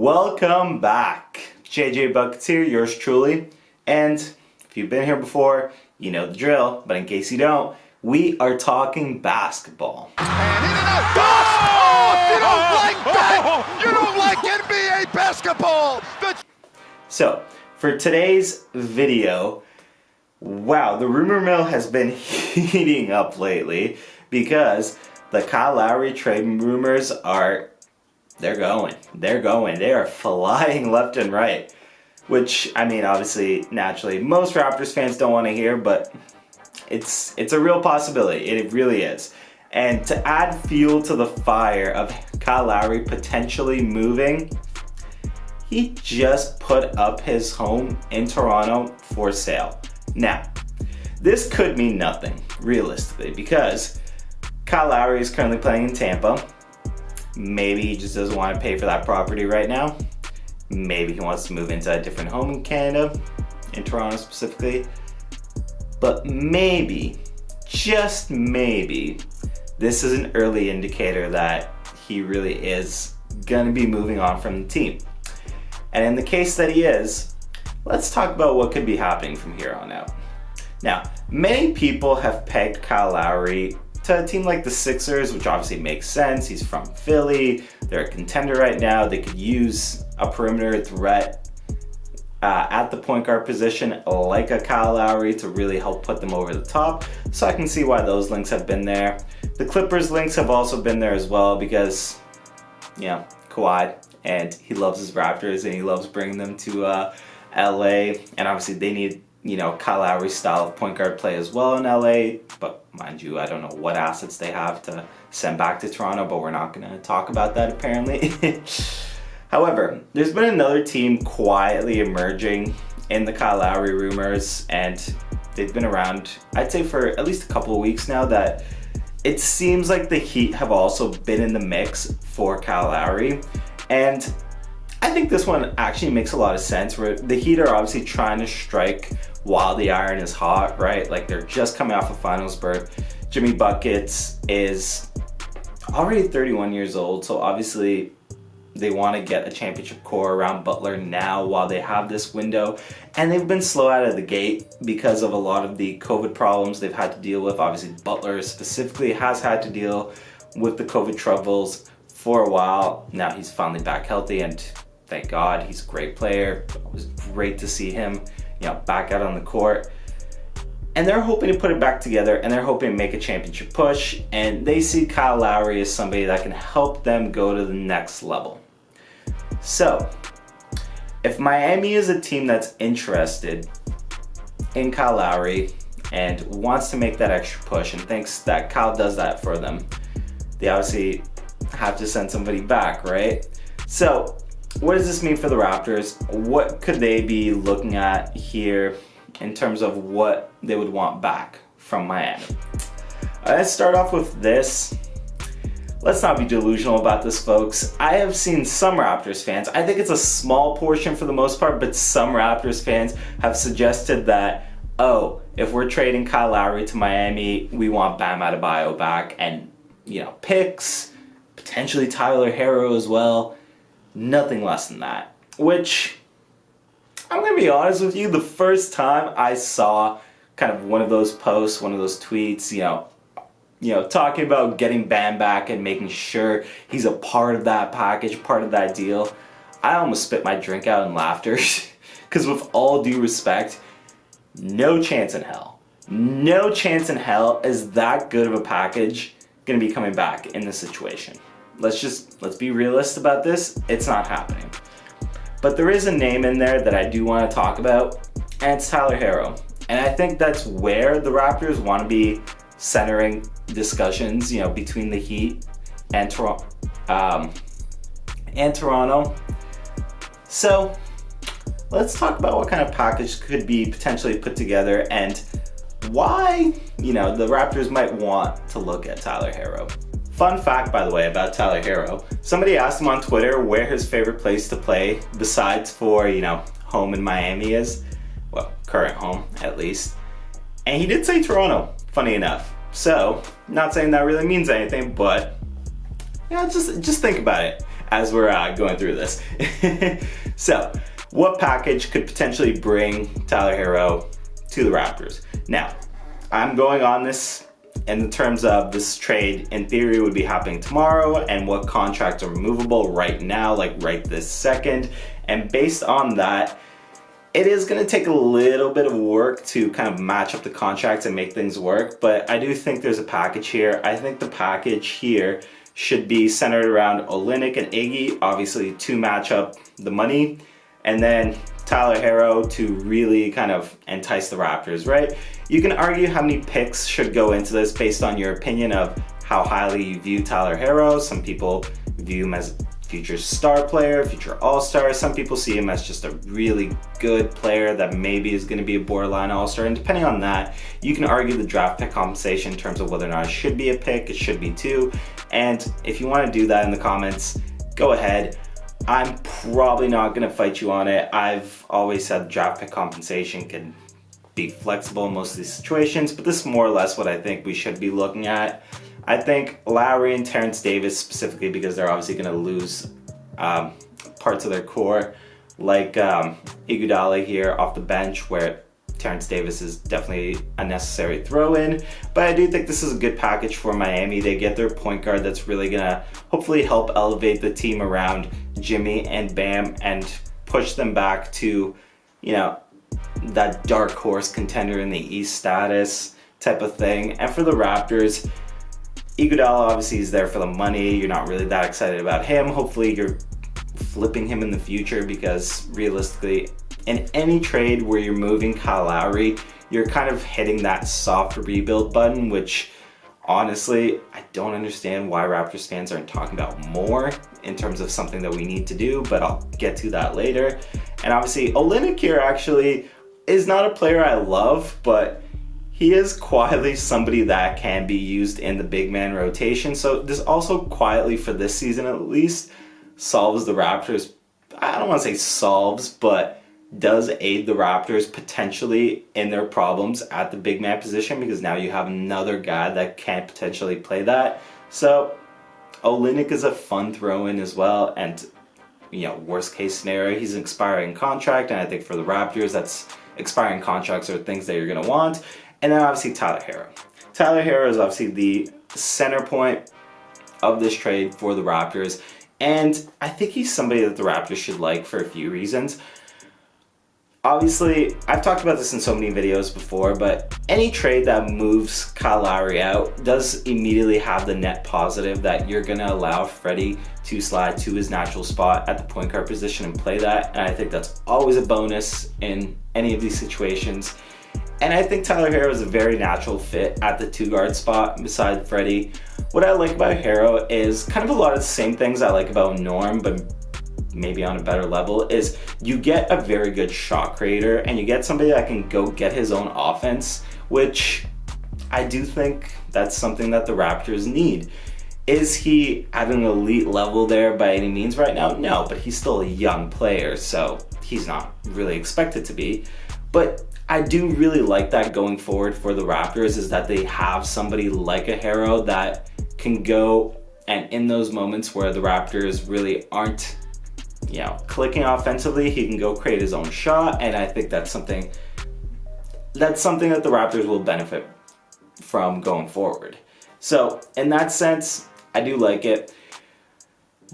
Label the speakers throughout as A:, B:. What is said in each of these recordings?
A: Welcome back. JJ Buckets here, yours truly. And if you've been here before, you know the drill. But in case you don't, we are talking basketball.
B: And in and out. Oh! You don't like that! You don't like NBA basketball!
A: So, for today's video, wow, the rumor mill has been heating up lately because the Kyle Lowry trade rumors are, they're going. They are flying left and right. Which, I mean, obviously, naturally, most Raptors fans don't want to hear, but it's a real possibility. It really is. And to add fuel to the fire of Kyle Lowry potentially moving, he just put up his home in Toronto for sale. Now, this could mean nothing, realistically, because Kyle Lowry is currently playing in Tampa. Maybe he just doesn't want to pay for that property right now. Maybe he wants to move into a different home in Canada, in Toronto specifically. But maybe, just maybe, this is an early indicator that he really is going to be moving on from the team. And in the case that he is, let's talk about what could be happening from here on out. Now, many people have pegged Kyle Lowry to a team like the Sixers, which obviously makes sense. He's from Philly. They're a contender right now. They could use a perimeter threat at the point guard position like a Kyle Lowry to really help put them over the top. So I can see why those links have been there. The Clippers links have also been there as well because, you know, Kawhi, and he loves his Raptors and he loves bringing them to LA. And obviously they need, you know, Kyle Lowry's style of point guard play as well in LA. But mind you, I don't know what assets they have to send back to Toronto, but we're not going to talk about that apparently. However, there's been another team quietly emerging in the Kyle Lowry rumors, and they've been around, I'd say, for at least a couple of weeks now, that it seems like the Heat have also been in the mix for Kyle Lowry. And I think this one actually makes a lot of sense, where the Heat are obviously trying to strike while the iron is hot, right? Like, they're just coming off a finals berth. Jimmy Buckets is already 31 years old, so obviously they want to get a championship core around Butler now while they have this window. And they've been slow out of the gate because of a lot of the COVID problems they've had to deal with. Obviously, Butler specifically has had to deal with the COVID troubles for a while. Now he's finally back healthy, and thank God, he's a great player. It was great to see him, you know, back out on the court. And they're hoping to put it back together, and they're hoping to make a championship push. And they see Kyle Lowry as somebody that can help them go to the next level. So, if Miami is a team that's interested in Kyle Lowry and wants to make that extra push and thinks that Kyle does that for them, they obviously have to send somebody back, right? So, what does this mean for the Raptors? What could they be looking at here in terms of what they would want back from Miami? Let's start off with this. Let's not be delusional about this, folks. I have seen some Raptors fans, I think it's a small portion for the most part, but some Raptors fans have suggested that, oh, if we're trading Kyle Lowry to Miami, we want Bam Adebayo back and, you know, picks, potentially Tyler Herro as well. Nothing less than that. Which, I'm going to be honest with you, the first time I saw kind of one of those posts, one of those tweets, you know, talking about getting Bam back and making sure he's a part of that package, part of that deal, I almost spit my drink out in laughter. Because with all due respect, no chance in hell. No chance in hell is that good of a package going to be coming back in this situation. Let's be realistic about this. It's not happening. But there is a name in there that I do want to talk about, and it's Tyler Herro. And I think that's where the Raptors want to be centering discussions, you know, between the Heat and Toronto. So let's talk about what kind of package could be potentially put together and why, you know, the Raptors might want to look at Tyler Herro. Fun fact, by the way, about Tyler Herro. Somebody asked him on Twitter where his favorite place to play, besides for, you know, home in Miami is. Well, current home, at least. And he did say Toronto, funny enough. So, not saying that really means anything, but, yeah, just think about it. as we're going through this. So, what package could potentially bring Tyler Herro to the Raptors? Now, I'm going on this in the terms of this trade in theory would be happening tomorrow and what contracts are movable right now, like right this second. And based on that, it is going to take a little bit of work to kind of match up the contracts and make things work, but I do think there's a package here. I think the package here should be centered around Olynyk and Iggy, obviously to match up the money, and then Tyler Herro to really kind of entice the Raptors, right? You can argue how many picks should go into this based on your opinion of how highly you view Tyler Herro. Some people view him as future star player, future all-star. Some people see him as just a really good player that maybe is going to be a borderline all-star. And depending on that, you can argue the draft pick compensation in terms of whether or not it should be a pick, it should be two. And if you want to do that in the comments, go ahead. I'm probably not going to fight you on it. I've always said draft pick compensation can be flexible in most of these situations, but this is more or less what I think we should be looking at. I think Lowry and Terrence Davis specifically, because they're obviously going to lose parts of their core, like Iguodala here off the bench, where Terrence Davis is definitely a necessary throw-in. But I do think this is a good package for Miami. They get their point guard that's really going to hopefully help elevate the team around Jimmy and Bam and push them back to, you know, that dark horse contender in the East status type of thing. And for the Raptors, Iguodala obviously is there for the money. You're not really that excited about him. Hopefully you're flipping him in the future, because realistically, in any trade where you're moving Kyle Lowry, you're kind of hitting that soft rebuild button, which honestly, I don't understand why Raptors fans aren't talking about more in terms of something that we need to do, but I'll get to that later. And obviously, Olynyk here actually is not a player I love, but he is quietly somebody that can be used in the big man rotation. So this also quietly, for this season at least, solves the Raptors. I don't want to say solves, but does aid the Raptors potentially in their problems at the big man position, because now you have another guy that can potentially play that. So Olynyk is a fun throw-in as well, and you know, worst case scenario, he's an expiring contract, and I think for the Raptors, that's expiring contracts are things that you're going to want. And then obviously Tyler Herro. Tyler Herro is obviously the center point of this trade for the Raptors, and I think he's somebody that the Raptors should like for a few reasons. Obviously, I've talked about this in so many videos before, but any trade that moves Kyle Lowry out does immediately have the net positive that you're going to allow Freddie to slide to his natural spot at the point guard position and play that. And I think that's always a bonus in any of these situations. And I think Tyler Herro is a very natural fit at the two guard spot beside Freddie. What I like about Herro is kind of a lot of the same things I like about Norm, but maybe on a better level, is you get a very good shot creator and you get somebody that can go get his own offense, which I do think that's something that the Raptors need. Is he at an elite level there by any means right now? No, but he's still a young player, so he's not really expected to be. But I do really like that going forward for the Raptors, is that they have somebody like a Herro that can go, and in those moments where the Raptors really aren't, you know, clicking offensively, he can go create his own shot. And I think that's something that the Raptors will benefit from going forward. So in that sense, I do like it.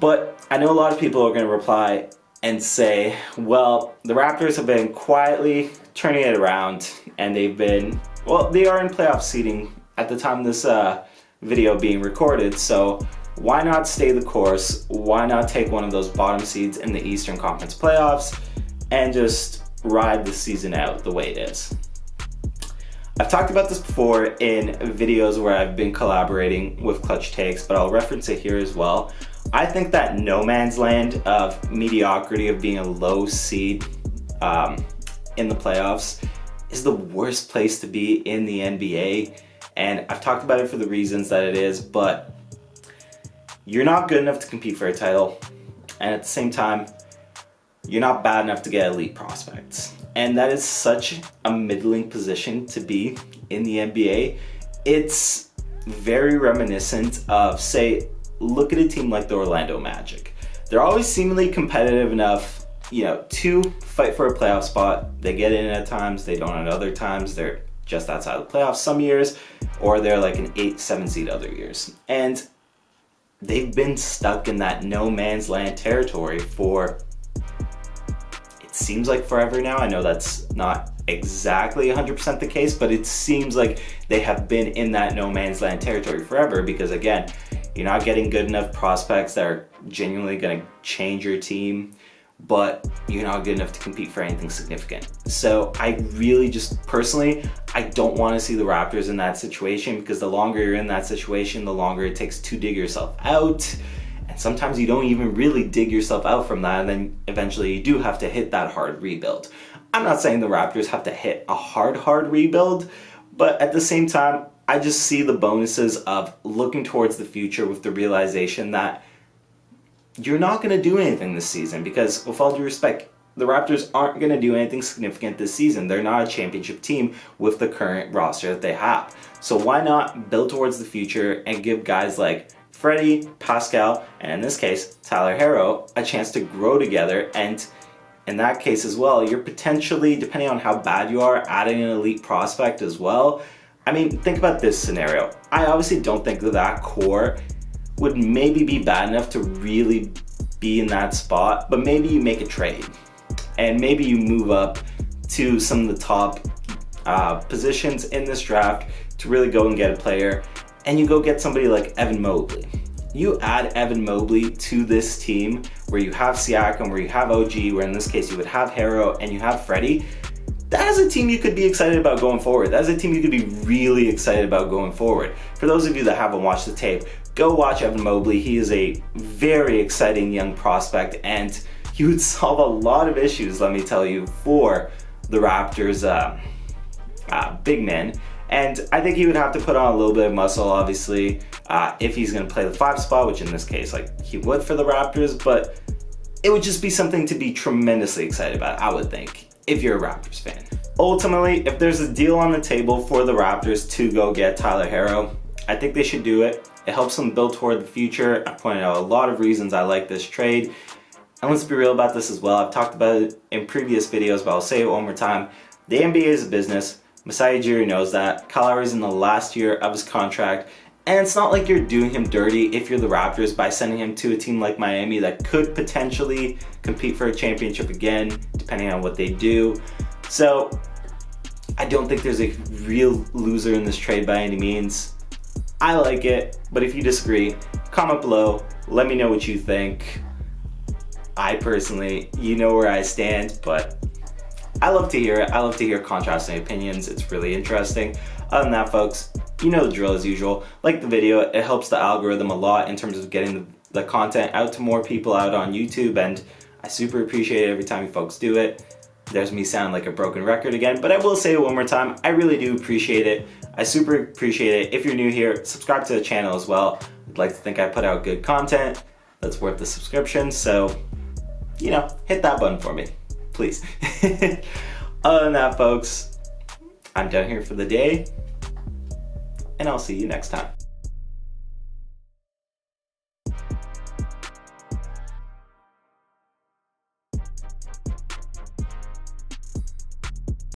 A: But I know a lot of people are going to reply and say, well, the Raptors have been quietly turning it around, and they've been, well, they are in playoff seeding at the time of this video being recorded, so why not stay the course? Why not take one of those bottom seeds in the Eastern Conference playoffs and just ride the season out the way it is? I've talked about this before in videos where I've been collaborating with Clutch Takes, but I'll reference it here as well. I think that no man's land of mediocrity, of being a low seed in the playoffs, is the worst place to be in the NBA. And I've talked about it for the reasons that it is, but you're not good enough to compete for a title, and at the same time, you're not bad enough to get elite prospects. And that is such a middling position to be in the NBA. It's very reminiscent of, say, look at a team like the Orlando Magic. they're always seemingly competitive enough, you know, to fight for a playoff spot. They get in at times, they don't at other times. They're just outside the playoffs some years, or they're like an 8-7 seed other years. And they've been stuck in that no man's land territory for, it seems like forever now. I know that's not exactly 100% the case, but it seems like they have been in that no man's land territory forever because, again, you're not getting good enough prospects that are genuinely going to change your team, but you're not good enough to compete for anything significant. So I really just, personally, I don't want to see the Raptors in that situation, because the longer you're in that situation, the longer it takes to dig yourself out. And sometimes you don't even really dig yourself out from that, and then eventually you do have to hit that hard rebuild. I'm not saying the Raptors have to hit a hard rebuild, but at the same time, I just see the bonuses of looking towards the future with the realization that you're not going to do anything this season, because with all due respect, the Raptors aren't going to do anything significant this season. They're not a championship team with the current roster that they have. So why not build towards the future and give guys like Freddie, Pascal, and in this case, Tyler Herro, a chance to grow together. And in that case as well, you're potentially, depending on how bad you are, adding an elite prospect as well. I mean, think about this scenario. I obviously don't think that core would maybe be bad enough to really be in that spot, but maybe you make a trade and maybe you move up to some of the top positions in this draft to really go and get a player, and you go get somebody like Evan Mobley. You add Evan Mobley to this team where you have Siakam, where you have OG, where in this case you would have Herro and you have Freddie. That is a team you could be excited about going forward. That is a team you could be really excited about going forward. For those of you that haven't watched the tape, go watch Evan Mobley. He is a very exciting young prospect, and he would solve a lot of issues, let me tell you, for the Raptors big men. And I think he would have to put on a little bit of muscle, obviously, if he's going to play the 5 spot, which in this case, like, he would for the Raptors, but it would just be something to be tremendously excited about, I would think, if you're a Raptors fan. Ultimately, if there's a deal on the table for the Raptors to go get Tyler Herro, I think they should do it. It helps them build toward the future. I pointed out a lot of reasons I like this trade. And let's be real about this as well. I've talked about it in previous videos, but I'll say it one more time. The NBA is a business. Masai Ujiri knows that. Kyle Lowry's in the last year of his contract. And it's not like you're doing him dirty if you're the Raptors by sending him to a team like Miami that could potentially compete for a championship again, depending on what they do. So I don't think there's a real loser in this trade by any means. I like it, but if you disagree, comment below. Let me know what you think. I personally, you know where I stand, but I love to hear it. I love to hear contrasting opinions. It's really interesting. Other than that, folks, you know the drill as usual. Like the video. It helps the algorithm a lot in terms of getting the content out to more people out on YouTube, and I super appreciate it every time you folks do it. There's me sounding like a broken record again, but I will say it one more time. I really do appreciate it. I super appreciate it. If you're new here, subscribe to the channel as well. I'd like to think I put out good content that's worth the subscription, so, you know, hit that button for me, please. Other than that, folks, I'm done here for the day, and I'll see you next time.